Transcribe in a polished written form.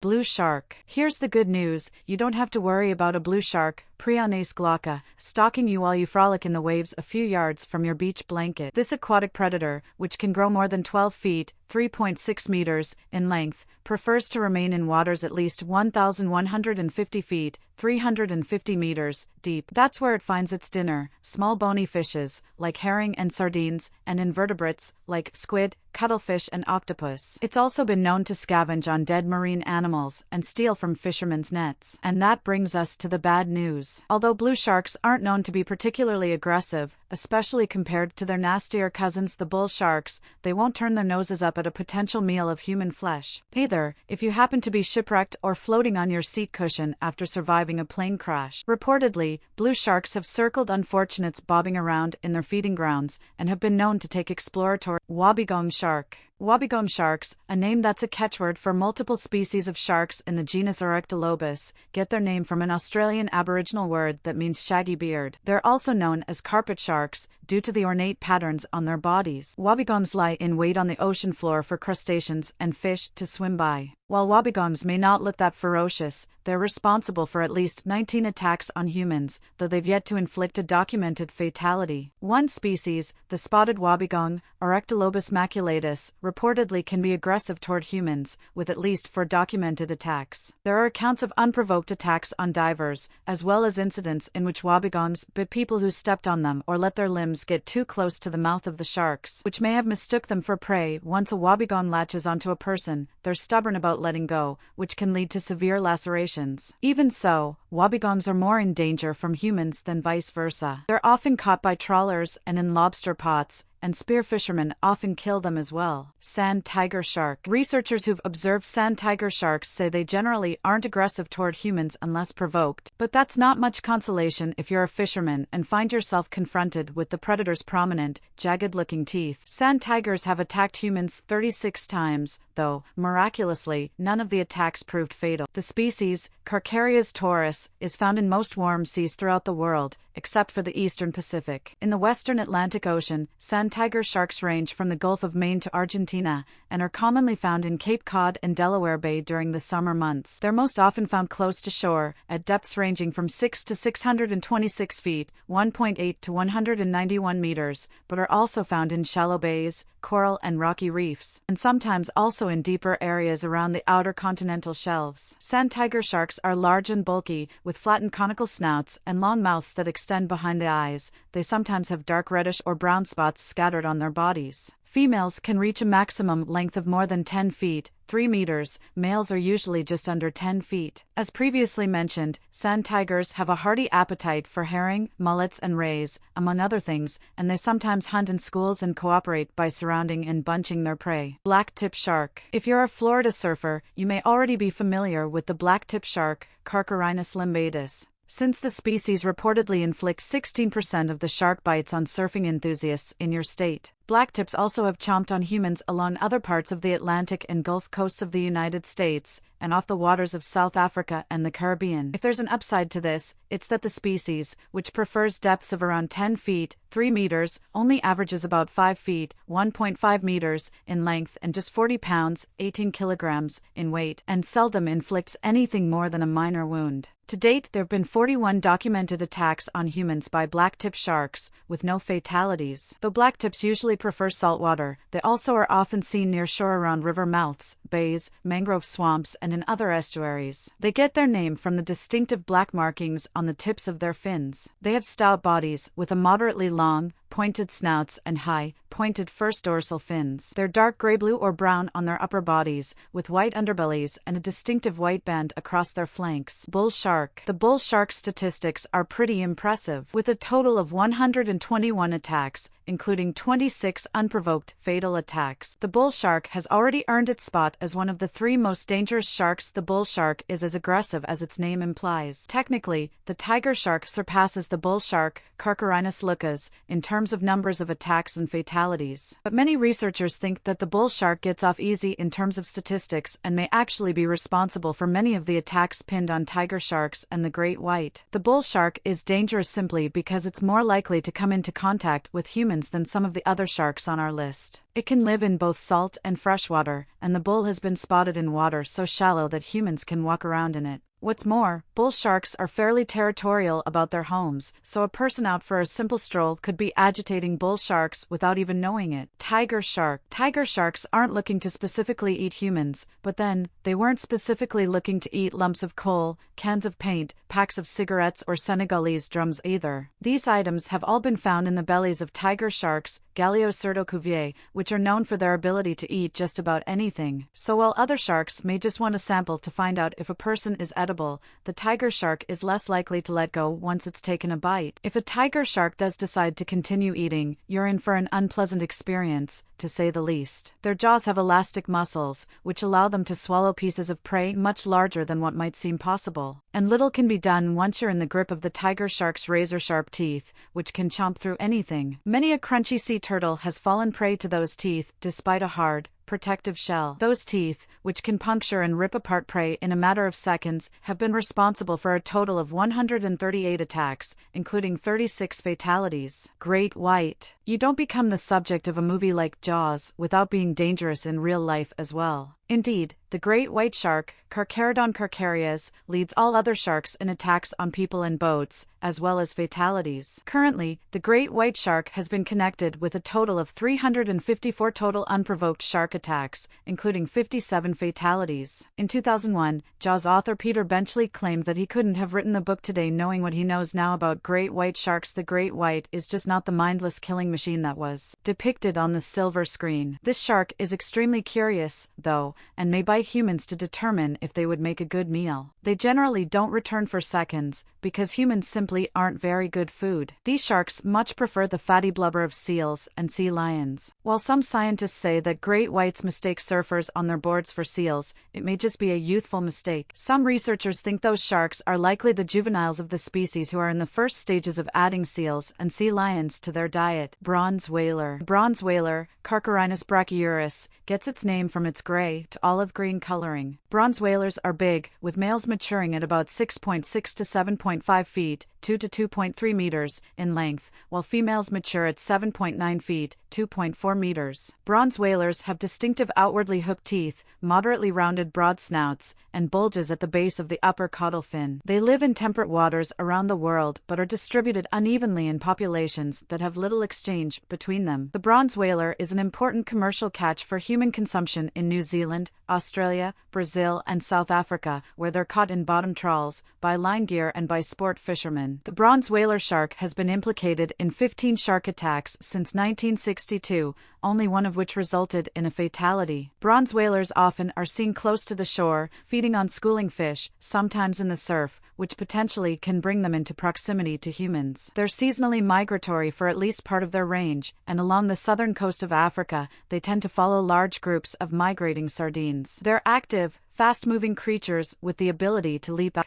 Blue shark. Here's the good news, you don't have to worry about a blue shark, Priones glauca, stalking you while you frolic in the waves a few yards from your beach blanket. This aquatic predator, which can grow more than 12 feet, 3.6 meters, in length, prefers to remain in waters at least 1,150 feet, 350 meters, deep. That's where it finds its dinner, small bony fishes, like herring and sardines, and invertebrates, like squid, cuttlefish and octopus. It's also been known to scavenge on dead marine animals and steal from fishermen's nets. And that brings us to the bad news. Although blue sharks aren't known to be particularly aggressive, especially compared to their nastier cousins the bull sharks, they won't turn their noses up at a potential meal of human flesh. Either, if you happen to be shipwrecked or floating on your seat cushion after surviving a plane crash. Reportedly, blue sharks have circled unfortunates bobbing around in their feeding grounds and have been known to take exploratory wobbegong shark. Wobbegong sharks, a name that's a catchword for multiple species of sharks in the genus Oryctolobus, get their name from an Australian Aboriginal word that means shaggy beard. They're also known as carpet sharks, due to the ornate patterns on their bodies. Wobbegongs lie in wait on the ocean floor for crustaceans and fish to swim by. While wobbegongs may not look that ferocious, they're responsible for at least 19 attacks on humans, though they've yet to inflict a documented fatality. One species, the spotted wobbegong, Oryctolobus maculatus, reportedly can be aggressive toward humans, with at least 4 documented attacks. There are accounts of unprovoked attacks on divers, as well as incidents in which wobbegongs bit people who stepped on them or let their limbs get too close to the mouth of the sharks, which may have mistook them for prey. Once a wobbegong latches onto a person, they're stubborn about letting go, which can lead to severe lacerations. Even so, wobbegongs are more in danger from humans than vice versa. They're often caught by trawlers and in lobster pots, and spear fishermen often kill them as well. Sand tiger shark. Researchers who've observed sand tiger sharks say they generally aren't aggressive toward humans unless provoked. But that's not much consolation if you're a fisherman and find yourself confronted with the predator's prominent, jagged-looking teeth. Sand tigers have attacked humans 36 times, though, miraculously, none of the attacks proved fatal. The species, Carcharias taurus, is found in most warm seas throughout the world, except for the eastern Pacific. In the western Atlantic Ocean, sand tiger sharks range from the Gulf of Maine to Argentina, and are commonly found in Cape Cod and Delaware Bay during the summer months. They're most often found close to shore, at depths ranging from 6 to 626 feet, 1.8 to 191 meters, but are also found in shallow bays, coral and rocky reefs, and sometimes also in deeper areas around the outer continental shelves. Sand tiger sharks are large and bulky, with flattened conical snouts and long mouths that extend behind the eyes. They sometimes have dark reddish or brown spots scattered on their bodies. Females can reach a maximum length of more than 10 feet, 3 meters, males are usually just under 10 feet. As previously mentioned, sand tigers have a hearty appetite for herring, mullets and rays, among other things, and they sometimes hunt in schools and cooperate by surrounding and bunching their prey. Blacktip shark. If you're a Florida surfer, you may already be familiar with the blacktip shark, Carcharinus limbatus. Since the species reportedly inflicts 16% of the shark bites on surfing enthusiasts in your state. Blacktips also have chomped on humans along other parts of the Atlantic and Gulf coasts of the United States, and off the waters of South Africa and the Caribbean. If there's an upside to this, it's that the species, which prefers depths of around 10 feet, 3 meters, only averages about 5 feet, 1.5 meters, in length and just 40 pounds, 18 kilograms, in weight, and seldom inflicts anything more than a minor wound. To date, there have been 41 documented attacks on humans by blacktip sharks, with no fatalities. Though blacktips usually prefer saltwater, they also are often seen near shore around river mouths, bays, mangrove swamps, and in other estuaries. They get their name from the distinctive black markings on the tips of their fins. They have stout bodies, with a moderately long, pointed snouts and high, pointed first dorsal fins. They're dark gray-blue or brown on their upper bodies, with white underbellies and a distinctive white band across their flanks. Bull shark. The bull shark statistics are pretty impressive, with a total of 121 attacks, including 26 unprovoked, fatal attacks. The bull shark has already earned its spot as one of the 3 most dangerous sharks. The bull shark is as aggressive as its name implies. Technically, the tiger shark surpasses the bull shark, Carcharinus lucas, in terms terms of numbers of attacks and fatalities. But many researchers think that the bull shark gets off easy in terms of statistics and may actually be responsible for many of the attacks pinned on tiger sharks and the great white. The bull shark is dangerous simply because it's more likely to come into contact with humans than some of the other sharks on our list. It can live in both salt and fresh water, and the bull has been spotted in water so shallow that humans can walk around in it. What's more, bull sharks are fairly territorial about their homes, so a person out for a simple stroll could be agitating bull sharks without even knowing it. Tiger shark. Tiger sharks aren't looking to specifically eat humans, but then, they weren't specifically looking to eat lumps of coal, cans of paint, packs of cigarettes or Senegalese drums either. These items have all been found in the bellies of tiger sharks, Galeocertocuvier, which are known for their ability to eat just about anything. So while other sharks may just want a sample to find out if a person is edible, the tiger shark is less likely to let go once it's taken a bite. If a tiger shark does decide to continue eating, you're in for an unpleasant experience, to say the least. Their jaws have elastic muscles, which allow them to swallow pieces of prey much larger than what might seem possible. And little can be done once you're in the grip of the tiger shark's razor-sharp teeth, which can chomp through anything. Many a crunchy sea turtle has fallen prey to those teeth, despite a hard, protective shell. Those teeth, which can puncture and rip apart prey in a matter of seconds, have been responsible for a total of 138 attacks, including 36 fatalities. Great white. You don't become the subject of a movie like Jaws without being dangerous in real life as well. Indeed, the great white shark, Carcharodon carcharias, leads all other sharks in attacks on people and boats, as well as fatalities. Currently, the great white shark has been connected with a total of 354 total unprovoked shark attacks, including 57 fatalities. In 2001, Jaws author Peter Benchley claimed that he couldn't have written the book today knowing what he knows now about great white sharks. The great white is just not the mindless killing machine that was depicted on the silver screen. This shark is extremely curious, though, and may bite humans to determine if they would make a good meal. They generally don't return for seconds, because humans simply aren't very good food. These sharks much prefer the fatty blubber of seals and sea lions. While some scientists say that great whites mistake surfers on their boards for seals, it may just be a youthful mistake. Some researchers think those sharks are likely the juveniles of the species who are in the first stages of adding seals and sea lions to their diet. Bronze whaler. The bronze whaler, Carcharinus brachyurus, gets its name from its gray to olive-green coloring. Bronze whalers are big, with males maturing at about 6.6 to 7.5 feet, 2 to 2.3 meters, in length, while females mature at 7.9 feet, 2.4 meters. Bronze whalers have distinctive outwardly hooked teeth, moderately rounded broad snouts, and bulges at the base of the upper caudal fin. They live in temperate waters around the world but are distributed unevenly in populations that have little exchange between them. The bronze whaler is an important commercial catch for human consumption in New Zealand, Australia, Brazil, and South Africa, where they're caught in bottom trawls, by line gear and by sport fishermen. The bronze whaler shark has been implicated in 15 shark attacks since 1962, only one of which resulted in a fatality. Bronze whalers often are seen close to the shore, feeding on schooling fish, sometimes in the surf, which potentially can bring them into proximity to humans. They're seasonally migratory for at least part of their range, and along the southern coast of Africa, they tend to follow large groups of migrating sardines. They're active, fast-moving creatures with the ability to leap out